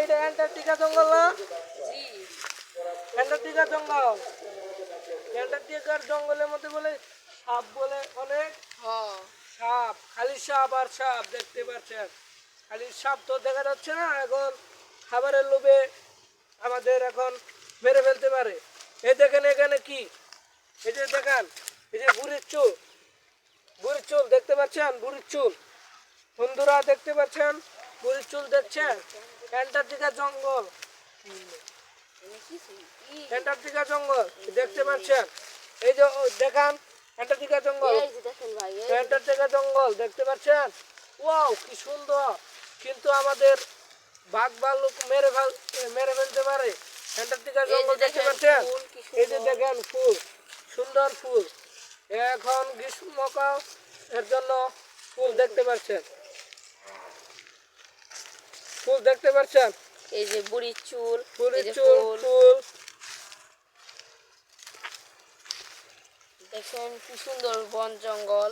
এটা অ্যান্টার্কটিকা জঙ্গল না? জি। অ্যান্টার্কটিকা জঙ্গল। অ্যান্টার্কটিকার জঙ্গলের মধ্যে বলে সাপ বলে অনেক হ্যাঁ। সাপ, খালি সাপ আর সাপ দেখতে পাচ্ছেন। খালি সাপ তো দেখা যাচ্ছে না, এখন খাবারের লোভে আমাদের এখন মেরে ফেলতে পারে। এই দেখেন এখানে কি, এই যে দেখেন, এই যে বুড়ির চুল, বুড়ির চুল দেখতে পাচ্ছেন, বুড়ির চুল। বন্ধুরা দেখতে পাচ্ছেন বুড়ির চুল দেখছেন? অ্যান্টার্কটিকা জঙ্গল, অ্যান্টার্কটিকা জঙ্গল দেখতে পাচ্ছেন? এই যে দেখান অ্যান্টার্কটিকা জঙ্গল, এই যে দেখেন ভাই, এই যে অ্যান্টার্কটিকা জঙ্গল দেখতে পাচ্ছেন? ওয়াও কি সুন্দর! কিন্তু আমাদের বাঘ ভাল্লুক মেরে ফেলতে পারে। অ্যান্টার্কটিকা জঙ্গল দেখতে পাচ্ছেন? ফুল কি এই যে সুন্দর। দেখেন ফুল, সুন্দর ফুল। এখন গ্রীষ্মকাল, এর জন্য ফুল দেখতে পাচ্ছেন, ফুল দেখতে পাচ্ছেন? এই যে বুড়ির চুল, এই ফুলের যে চুল, ফুল। ফুল। দেখেন কি সুন্দর বন জঙ্গল।